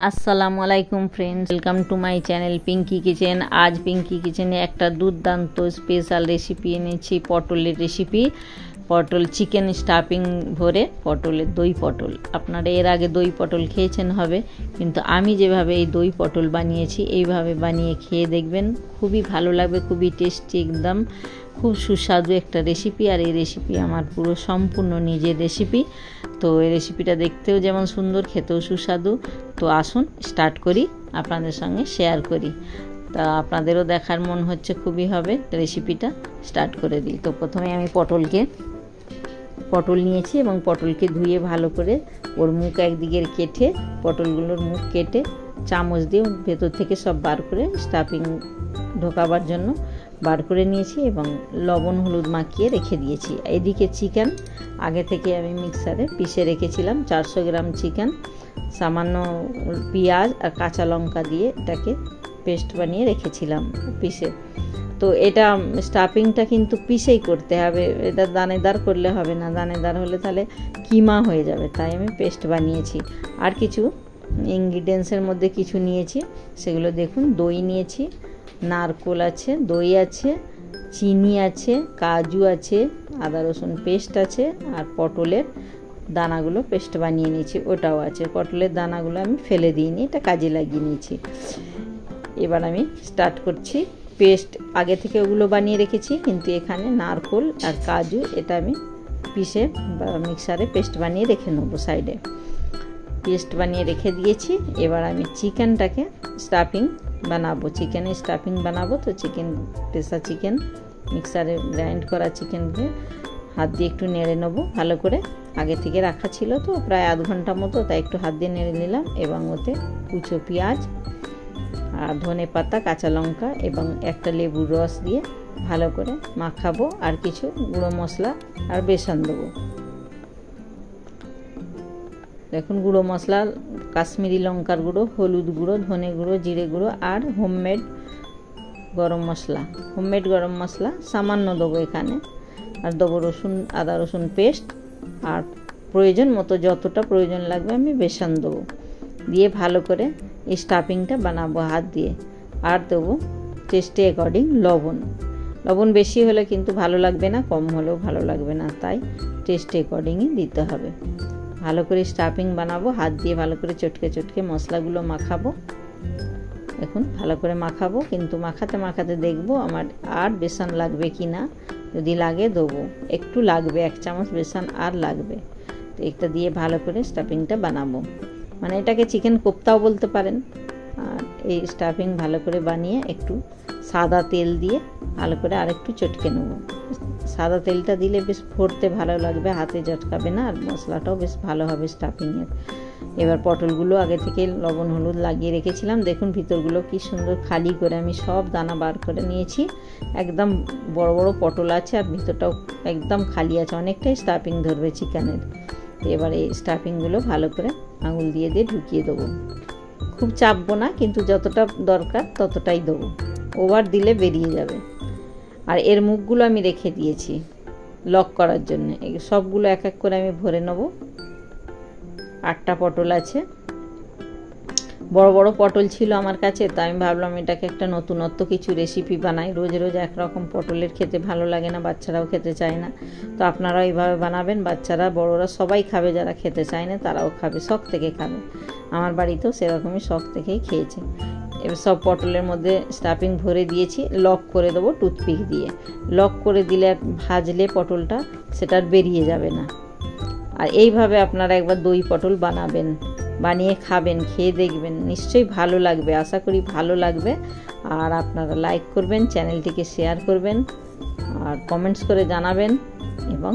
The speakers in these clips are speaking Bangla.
আসসালামু আলাইকুম friends, welcome to my channel Pinky Kitchen. আজ পিঙ্কি কিচেনে একটা দুর্দান্ত স্পেশাল রেসিপি এনেছি, পটলের রেসিপি। পটল চিকেন স্টাফিং ভরে পটলের দই পটল। আপনারা এর আগে দই পটল খেয়েছেন হবে, কিন্তু আমি যেভাবে এই দই পটল বানিয়েছি এইভাবে বানিয়ে খেয়ে দেখবেন, খুবই ভালো লাগবে, খুবই টেস্টি, একদম খুব সুস্বাদু একটা রেসিপি। আর এই রেসিপি আমার পুরো সম্পূর্ণ নিজের রেসিপি। তো এই রেসিপিটা দেখতেও যেমন সুন্দর, খেতেও সুস্বাদু। তো আসুন স্টার্ট করি, আপনাদের সঙ্গে শেয়ার করি। তা আপনাদেরও দেখার মন হচ্ছে খুবই হবে, রেসিপিটা স্টার্ট করে দিই। তো প্রথমে আমি পটল নিয়েছি এবং পটলকে ধুয়ে ভালো করে ওর মুখ একদিকের কেটে, পটলগুলোর মুখ কেটে চামচ দিয়ে ভেতর থেকে সব বার করে স্টাফিং ঢোকাবার জন্য বার করে নিয়েছি এবং লবণ হলুদ মাখিয়ে রেখে দিয়েছি। এদিকে চিকেন আগে থেকে আমি মিক্সারে পিষে রেখেছিলাম, 400 গ্রাম চিকেন, সামান্য পেঁয়াজ আর কাঁচা লঙ্কা দিয়ে এটাকে পেস্ট বানিয়ে রেখেছিলাম পিষে। তো এটা স্টাফিংটা কিন্তু পিষেই করতে হবে, এটা দানেদার করলে হবে না, দানেদার হলে তাহলে কিমা হয়ে যাবে, তাই আমি পেস্ট বানিয়েছি। আর কিছু ইনগ্রিডিয়েন্টসের মধ্যে কিছু নিয়েছি, সেগুলো দেখুন। দই নিয়েছি, নারকোল আছে, দই আছে, চিনি আছে, কাজু আছে, আদা রসুন পেস্ট আছে, আর পটলের দানাগুলো পেস্ট বানিয়ে নিয়েছি, ওটাও আছে। পটলের দানাগুলো আমি ফেলে দিইনি, এটা কাজে লাগিয়ে নিয়েছি। এবার আমি স্টার্ট করছি। পেস্ট আগে থেকে ওগুলো বানিয়ে রেখেছি, কিন্তু এখানে নারকোল আর কাজু এটা আমি পিষে বা মিক্সারে পেস্ট বানিয়ে রেখে নেবো সাইডে। পেস্ট বানিয়ে রেখে দিয়েছি। এবার আমি চিকেনটাকে স্টাফিং বানাবো, চিকেনের স্টাফিং বানাবো। তো পেশা চিকেন, মিক্সারে গ্রাইন্ড করা চিকেনকে হাত দিয়ে একটু নেড়ে নেবো ভালো করে। আগে থেকে রাখা ছিল তো প্রায় আধ ঘন্টা মতো, তাই একটু হাত দিয়ে নেড়ে নিলাম। এবং ওতে কুচো পেঁয়াজ আর ধনে পাতা, কাঁচা লঙ্কা এবং একটা লেবুর রস দিয়ে ভালো করে মাখাবো। আর কিছু গুঁড়ো মশলা আর বেসন দেবো। দেখুন, গুঁড়ো মশলা কাশ্মীরি লঙ্কার গুঁড়ো, হলুদ গুঁড়ো, ধনে গুঁড়ো, জিরে গুঁড়ো আর হোমমেড গরম মশলা সামান্য দেবো এখানে। আর দেবো আদা রসুন পেস্ট, আর প্রয়োজন মতো যতটা প্রয়োজন লাগবে আমি বেসন দেবো, দিয়ে ভালো করে এই স্টাফিংটা বানাবো হাত দিয়ে। আর দেবো টেস্টে অ্যাকর্ডিং লবণ বেশি হলে কিন্তু ভালো লাগবে না, কম হলেও ভালো লাগবে না, তাই টেস্টে অ্যাকর্ডিংই দিতে হবে। ভালো করে স্টাফিং বানাবো হাত দিয়ে, ভালো করে চটকে মশলাগুলো মাখাবো। দেখুন ভালো করে মাখাবো, কিন্তু মাখাতে দেখবো আমার আর বেসন লাগবে কি না। যদি লাগে দেবো, একটু লাগবে, 1 চামচ বেসন আর লাগবে। তো এটা দিয়ে ভালো করে স্টাফিংটা বানাবো, মানে এটাকে চিকেন কোপ্তাও বলতে পারেন। আর এই স্টাফিং ভালো করে বানিয়ে একটু সাদা তেল দিয়ে ভালো করে আর একটু চটকে নেবো। সাদা তেলটা দিলে বেশ ভরতে ভালো লাগবে, হাতে চটকাবে না, আর মশলাটাও বেশ ভালো হবে স্টাফিংয়ের। এবার পটলগুলো আগে থেকে লবণ হলুদ লাগিয়ে রেখেছিলাম, দেখুন ভিতরগুলো কি সুন্দর খালি করে আমি সব দানা বার করে নিয়েছি। একদম বড় বড় পটল আছে আর ভিতরটাও একদম খালি আছে, অনেকটাই স্টাফিং ধরবে চিকেনের। এবার এই স্টাফিংগুলো ভালো করে আঙুল দিয়ে ঢুকিয়ে দেবো। খুব চাপবো না, কিন্তু যতটা দরকার ততটাই দেবো, ওভার দিলে বেরিয়ে যাবে। আর এর মুখগুলো আমি রেখে দিয়েছি লক করার জন্য। সবগুলো এক এক করে আমি ভরে নেব। 8টা পটল আছে, বড় বড় পটল ছিল আমার কাছে, তাই আমি ভাবলাম এটাকে একটা নতুনত্ব কিছু রেসিপি বানাই। রোজ একরকম পটলের খেতে ভালো লাগে না, বাচ্চারাও খেতে চায় না। তো আপনারাও এইভাবে বানাবেন, বাচ্চারা বড়রা সবাই খাবে, যারা খেতে চায় না তারাও খাবে, শখ থেকে খাবে। আমার বাড়িতেও সেরকমই শখ থেকেই খেয়েছে। এবার সব পটলের মধ্যে স্টাফিং ভরে দিয়েছি, লক করে দেবো টুথপিক দিয়ে। লক করে দিলে ভাজলে পটলটা সেটা বেরিয়ে যাবে না। আর এইভাবে আপনারা একবার দই পটল বানাবেন, বানিয়ে খাবেন, খেয়ে দেখবেন, নিশ্চয়ই ভালো লাগবে, আশা করি ভালো লাগবে। আর আপনারা লাইক করবেন, চ্যানেলটিকে শেয়ার করবেন, আর কমেন্টস করে জানাবেন এবং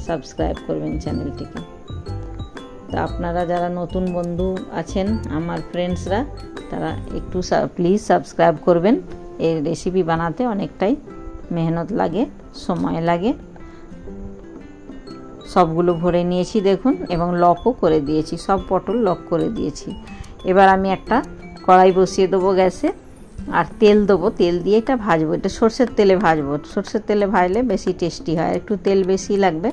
সাবস্ক্রাইব করবেন চ্যানেলটিকে। তা আপনারা যারা নতুন বন্ধু আছেন, আমার ফ্রেন্ডসরা, তারা একটু প্লিজ সাবস্ক্রাইব করবেন। এই রেসিপি বানাতে অনেকটাই মেহনত লাগে, সময় লাগে। সবগুলো ভরে নিয়েছি দেখুন, এবং লকও করে দিয়েছি, সব পটল লক করে দিয়েছি। এবার আমি একটা কড়াই বসিয়ে দেবো গ্যাসে, আর তেল দেবো। তেল দিয়ে এটা ভাজবো, এটা সর্ষের তেলে ভাজবো। সর্ষের তেলে ভাজলে বেশি টেস্টি হয়, একটু তেল বেশি লাগবে।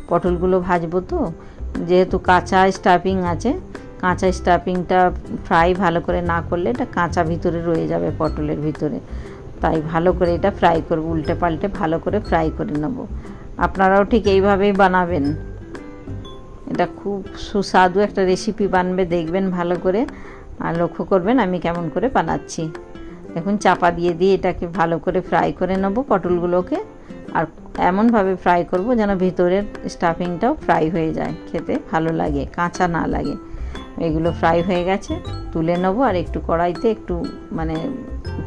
পটলগুলো ভাজবো তো, যেহেতু কাঁচা স্টাফিং আছে, কাঁচা স্টাফিংটা ফ্রাই ভালো করে না করলে এটা কাঁচা ভিতরে রয়ে যাবে পটলের ভিতরে, তাই ভালো করে এটা ফ্রাই করব, উল্টে পাল্টে ভালো করে ফ্রাই করে নেব। আপনারাও ঠিক এইভাবেই বানাবেন, এটা খুব সুস্বাদু একটা রেসিপি বানবে, দেখবেন ভালো করে আর লক্ষ্য করবেন আমি কেমন করে বানাচ্ছি। দেখুন চাপা দিয়ে এটাকে ভালো করে ফ্রাই করে নেব পটলগুলোকে, আর এমনভাবে ফ্রাই করব যেন ভিতরের স্টাফিংটাও ফ্রাই হয়ে যায়, খেতে ভালো লাগে, কাঁচা না লাগে। এগুলো ফ্রাই হয়ে গেছে, তুলে নেব। আর একটু কড়াইতে একটু মানে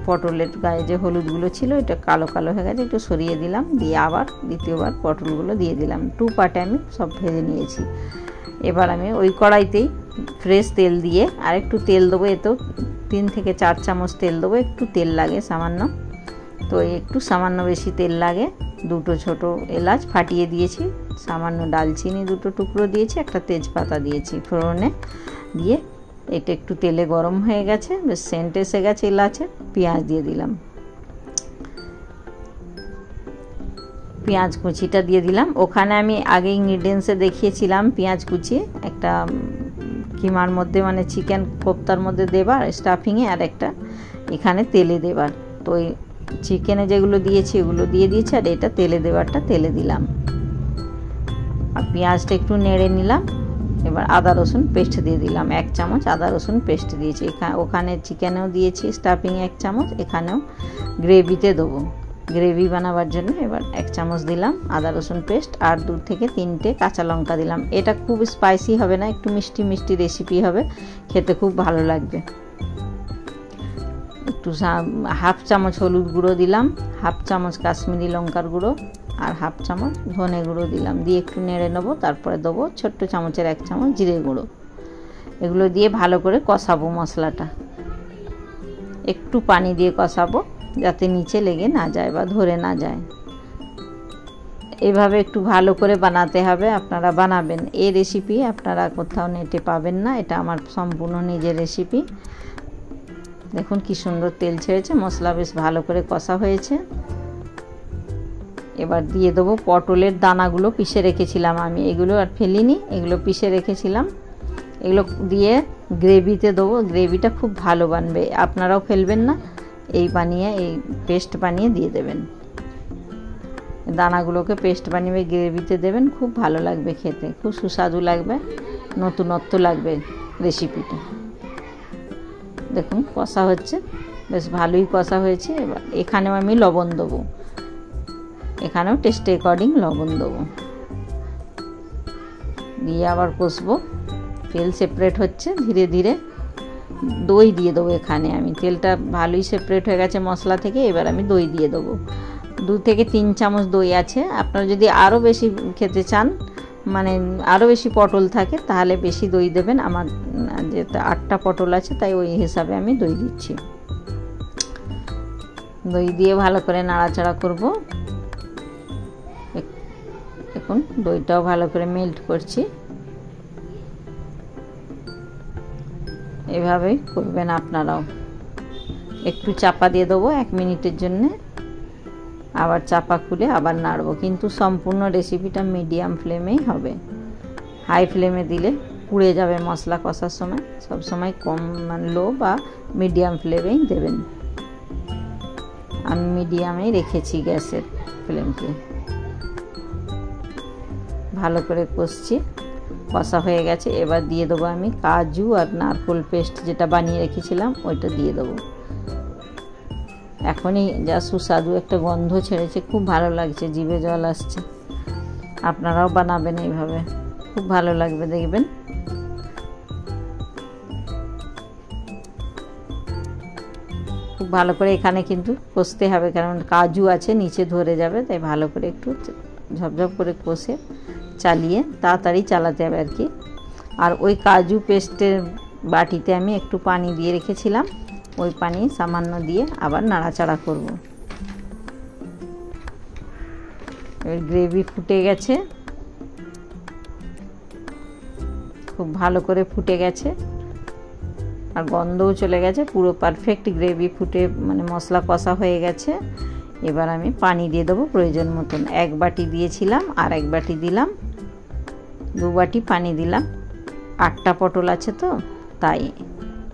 পটলের গায়ে যে হলুদগুলো ছিল এটা কালো কালো হয়ে গেছে, একটু সরিয়ে দিলাম, দিয়ে আবার দ্বিতীয়বার পটলগুলো দিয়ে দিলাম। 2 পার্টে আমি সব ভেজে নিয়েছি। এবার আমি ওই কড়াইতেই ফ্রেশ তেল দিয়ে আর একটু তেল দেবো, এতেও 3 থেকে 4 চামচ তেল দেবো, একটু তেল লাগে সামান্য, তো একটু সামান্য বেশি তেল লাগে। 2টো ছোট এলাচ ফাটিয়ে দিয়েছি, সামান্য ডালচিনি 2টো টুকরো দিয়েছি, একটা তেজপাতা দিয়েছি ফোড়নে দিয়ে। এটা একটু তেলে গরম হয়ে গেছে, বেশ সেন্ট এসে গেছে এলাচের। পেঁয়াজ দিয়ে দিলাম, পেঁয়াজ কুচিটা দিয়ে দিলাম। ওখানে আমি আগে ইনগ্রিডিয়েন্টসে দেখিয়েছিলাম পেঁয়াজ কুচি একটা কিমার মধ্যে মানে চিকেন কোপ্তার মধ্যে দেবার স্টাফিংয়ে, আর একটা এখানে তেলে দেবার। তো ওই চিকেনে যেগুলো দিয়েছি ওগুলো দিয়ে দিয়েছি, আর এটা তেলে দেবারটা তেলে দিলাম। আর পেঁয়াজটা একটু নেড়ে নিলাম। এবার আদা রসুন পেস্ট দিয়ে দিলাম, 1 চামচ আদা রসুন পেস্ট দিয়েছি। ওখানে চিকেনেও দিয়েছি স্টাফিং 1 চামচ, এখানেও গ্রেভিতে দেবো, গ্রেভি বানাবার জন্য। এবার 1 চামচ দিলাম আদা রসুন পেস্ট, আর 2 থেকে 3টে কাঁচা লঙ্কা দিলাম। এটা খুব স্পাইসি হবে না, একটু মিষ্টি মিষ্টি রেসিপি হবে, খেতে খুব ভালো লাগবে। একটু 1/2 চামচ হলুদ গুঁড়ো দিলাম, 1/2 চামচ কাশ্মীরি লঙ্কার গুঁড়ো, আর 1/2 চামচ ধনে গুঁড়ো দিলাম। দিয়ে একটু নেড়ে নেবো। তারপরে দেবো ছোট্ট চামচের 1 চামচ জিরে গুঁড়ো। এগুলো দিয়ে ভালো করে কষাবো মশলাটা, একটু পানি দিয়ে কষাবো যাতে নিচে লেগে না যায় বা ধরে না যায়। এভাবে একটু ভালো করে বানাতে হবে, আপনারা বানাবেন। এই রেসিপি আপনারা কোথাও নেটে পাবেন না, এটা আমার সম্পূর্ণ নিজের রেসিপি। দেখুন কি সুন্দর তেল ছেড়েছে, মশলা বেশ ভালো করে কষা হয়েছে। এবার দিয়ে দেবো পটলের দানাগুলো পিষে রেখেছিলাম আমি, এগুলো আর ফেলিনি, এগুলো পিষে রেখেছিলাম। এগুলো দিয়ে গ্রেভিতে দেবো, গ্রেভিটা খুব ভালো বানবে, আপনারাও ফেলবেন না। এই পেস্ট বানিয়ে দিয়ে দেবেন, দানাগুলোকে পেস্ট বানিয়ে গ্রেভিতে দেবেন, খুব ভালো লাগবে খেতে, খুব সুস্বাদু লাগবে, নতুনত্ব লাগবে রেসিপিটা। দেখুন কষা হচ্ছে, বেশ ভালোই কষা হয়েছে। এবার এখানেও আমি লবণ দেবো, এখানেও টেস্ট অ্যাকর্ডিং লবণ দেবো, দিয়ে আবার কষবো। তেল সেপারেট হচ্ছে ধীরে ধীরে। দই দিয়ে দেবো এখানে আমি, তেলটা ভালোই সেপারেট হয়ে গেছে মশলা থেকে। এবার আমি দই দিয়ে দেবো, 2 থেকে 3 চামচ দই আছে। আপনারা যদি আরও বেশি খেতে চান, মানে আরও বেশি পটল থাকে, তাহলে বেশি দই দেবেন। আমার যেটা 8টা পটল আছে, তাই ওই হিসাবে আমি দই দিচ্ছি। দই দিয়ে ভালো করে নাড়াচাড়া করব। এখন দইটাও ভালো করে মেল্ট করছি, এভাবেই করবেন আপনারাও। একটু চাপা দিয়ে দেবো 1 মিনিটের জন্যে, আবার চাপা খুলে আবার নাড়বো। কিন্তু সম্পূর্ণ রেসিপিটা মিডিয়াম ফ্লেমেই হবে, হাই ফ্লেমে দিলে পুড়ে যাবে মশলা কষার সময়। সব সময় কম মানে লো বা মিডিয়াম ফ্লেমেই দেবেন। আমি মিডিয়ামেই রেখেছি গ্যাসের ফ্লেমকে। ভালো করে কষছি, কষা হয়ে গেছে। এবার দিয়ে দেবো আমি কাজু আর নারকেল পেস্ট যেটা বানিয়ে রেখেছিলাম, ওইটা দিয়ে দেবো। এখনই যা সুস্বাদু একটা গন্ধ ছেড়েছে, খুব ভালো লাগছে, জিভে জল আসছে। আপনারাও বানাবেন এইভাবে, খুব ভালো লাগবে দেখবেন। খুব ভালো করে এখানে কিন্তু কষতে হবে, কারণ কাজু আছে নিচে ধরে যাবে, তাই ভালো করে একটু ঝপঝপ করে কষে চালিয়ে তাড়াতাড়ি চালাতে হবে আর কি। আর ওই কাজু পেস্টের বাটিতে আমি একটু পানি দিয়ে রেখেছিলাম, ওই পানি সামান্য দিয়ে আবার নাড়াচাড়া করব। এবার গ্রেভি ফুটে গেছে, খুব ভালো করে ফুটে গেছে, আর গন্ধও চলে গেছে, পুরো পারফেক্ট গ্রেভি ফুটে মানে মশলা কষা হয়ে গেছে। এবার আমি পানি দিয়ে দেবো প্রয়োজন মতন। 1 বাটি দিয়েছিলাম, আর 1 বাটি দিলাম, 2 বাটি পানি দিলাম। 8টা পটল আছে তো তাই।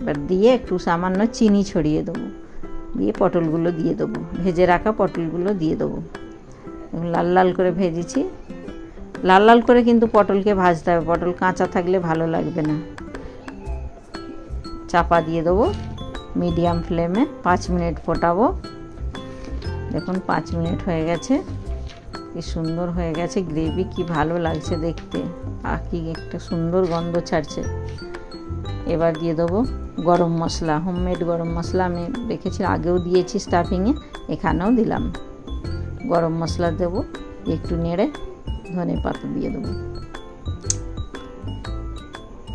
এবার দিয়ে একটু সামান্য চিনি ছড়িয়ে দেবো, দিয়ে পটলগুলো দিয়ে দেবো, ভেজে রাখা পটলগুলো দিয়ে দেবো। লাল লাল করে ভেজেছি, লাল লাল করে কিন্তু পটলকে ভাজতে হবে, পটল কাঁচা থাকলে ভালো লাগবে না। চাপা দিয়ে দেবো মিডিয়াম ফ্লেমে, 5 মিনিট ফোটাবো। দেখুন 5 মিনিট হয়ে গেছে, কি সুন্দর হয়ে গেছে গ্রেভি, কি ভালো লাগছে দেখতে, আর কি একটা সুন্দর গন্ধ ছাড়ছে। এবার দিয়ে দেবো গরম মশলা, হোমমেড গরম মশলা আমি রেখেছি, আগেও দিয়েছি স্টাফিংয়ে, এখানেও দিলাম। গরম মশলা দেবো, একটু নেড়ে ধনে পাতা দিয়ে দেবো,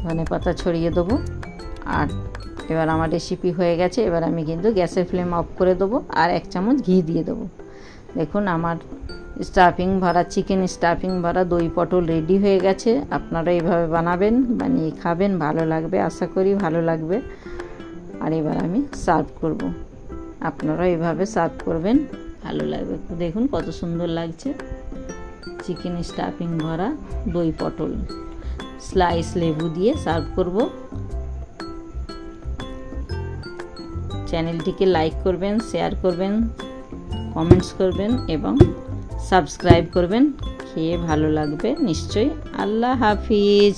ধনে পাতা ছড়িয়ে দেবো। আর এবার আমার রেসিপি হয়ে গেছে, এবার আমি কিন্তু গ্যাসের ফ্লেম অফ করে দেবো আর 1 চামচ ঘি দিয়ে দেবো। দেখুন আমার স্টাফিং ভরা, চিকেন স্টাফিং ভরা দই পটল রেডি হয়ে গেছে। আপনারা এইভাবে বানাবেন, বানিয়ে খাবেন, ভালো লাগবে, আশা করি ভালো লাগবে। আর এবার আমি সার্ভ করব, আপনারা এইভাবে সার্ভ করবেন, ভালো লাগবে। দেখুন কত সুন্দর লাগছে, চিকেন স্টাফিং ভরা দই পটল, স্লাইস লেবু দিয়ে সার্ভ করব। চ্যানেলটিকে লাইক করবেন, শেয়ার করবেন, কমেন্টস করবেন এবং সাবস্ক্রাইব করবেন। খেয়ে ভালো লাগবে নিশ্চয়ই। আল্লাহ হাফিজ।